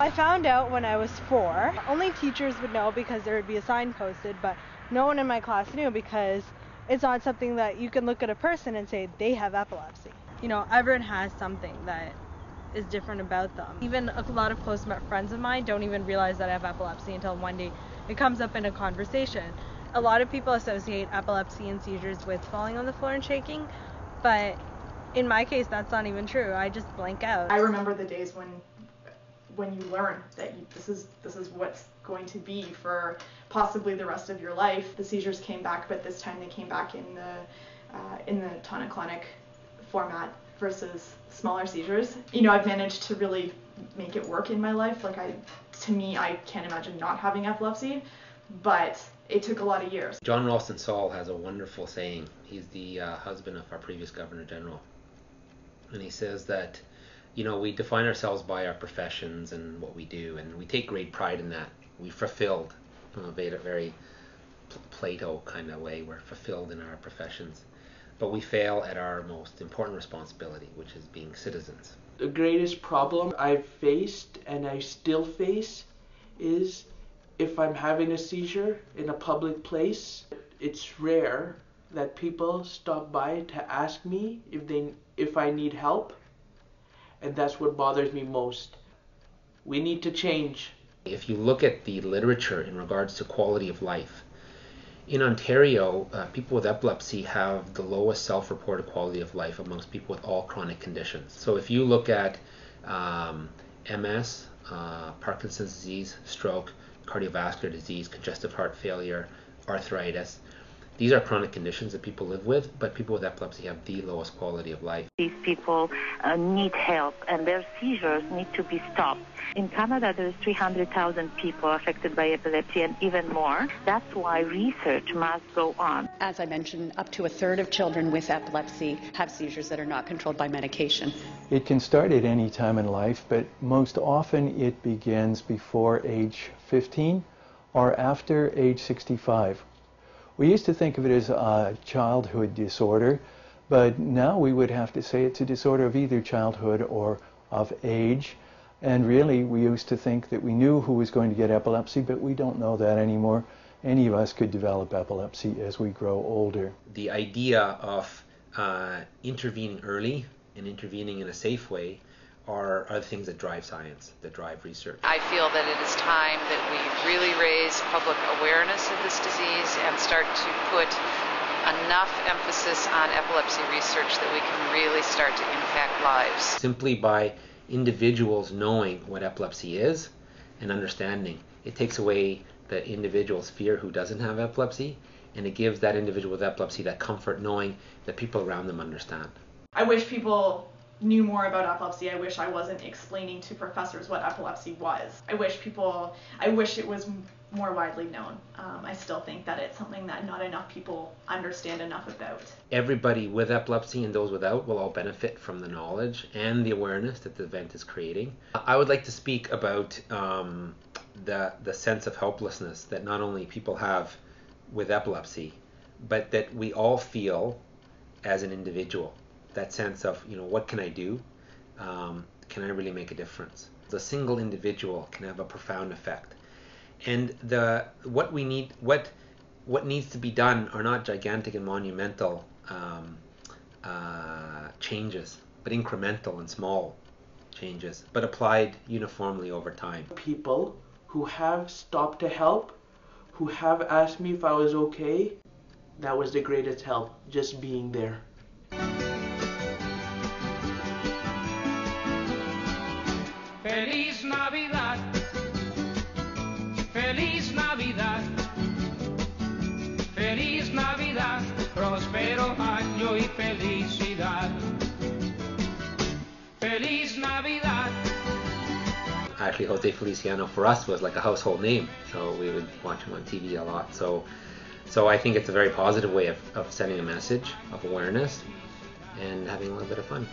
I found out when I was 4. Only teachers would know because there would be a sign posted, but no one in my class knew because it's not something that you can look at a person and say they have epilepsy. You know, everyone has something that is different about them. Even a lot of close friends of mine don't even realize that I have epilepsy until one day it comes up in a conversation. A lot of people associate epilepsy and seizures with falling on the floor and shaking, but in my case that's not even true. I just blank out. I remember the days when you learn that this is what's going to be for possibly the rest of your life. The seizures came back, but this time they came back in the tonic-clonic format versus smaller seizures. You know, I've managed to really make it work in my life. Like to me, I can't imagine not having epilepsy, but it took a lot of years. John Ralston Saul has a wonderful saying. He's the husband of our previous Governor General. And he says that, you know, we define ourselves by our professions and what we do, and we take great pride in that. We're fulfilled from a very Plato kind of way. We're fulfilled in our professions. But we fail at our most important responsibility, which is being citizens. The greatest problem I've faced and I still face is if I'm having a seizure in a public place. It's rare that people stop by to ask me if I need help, and that's what bothers me most. We need to change. If you look at the literature in regards to quality of life, in Ontario, people with epilepsy have the lowest self-reported quality of life amongst people with all chronic conditions. So if you look at MS, Parkinson's disease, stroke, cardiovascular disease, congestive heart failure, arthritis, these are chronic conditions that people live with, but people with epilepsy have the lowest quality of life. These people need help, and their seizures need to be stopped. In Canada, there's 300,000 people affected by epilepsy and even more. That's why research must go on. As I mentioned, up to a third of children with epilepsy have seizures that are not controlled by medication. It can start at any time in life, but most often it begins before age 15 or after age 65. We used to think of it as a childhood disorder, but now we would have to say it's a disorder of either childhood or of age. And really, we used to think that we knew who was going to get epilepsy, but we don't know that anymore. Any of us could develop epilepsy as we grow older. The idea of intervening early and intervening in a safe way are the things that drive science, that drive research. I feel that it is time that we really raise public awareness of this disease and start to put enough emphasis on epilepsy research that we can really start to impact lives. Simply by individuals knowing what epilepsy is and understanding, it takes away the individual's fear who doesn't have epilepsy, and it gives that individual with epilepsy that comfort knowing that people around them understand. I wish people knew more about epilepsy. I wish I wasn't explaining to professors what epilepsy was. I wish it was more widely known. I still think that it's something that not enough people understand enough about. Everybody with epilepsy and those without will all benefit from the knowledge and the awareness that the event is creating. I would like to speak about the sense of helplessness that not only people have with epilepsy, but that we all feel as an individual. That sense of, you know, what can I do? Can I really make a difference? The single individual can have a profound effect. And what needs to be done are not gigantic and monumental changes, but incremental and small changes, but applied uniformly over time. People who have stopped to help, who have asked me if I was okay, that was the greatest help, just being there. Feliz Navidad, Feliz Navidad, Feliz Navidad, próspero año y felicidad. Feliz Navidad. Actually, José Feliciano for us was like a household name, so we would watch him on TV a lot. So I think it's a very positive way of sending a message of awareness and having a little bit of fun.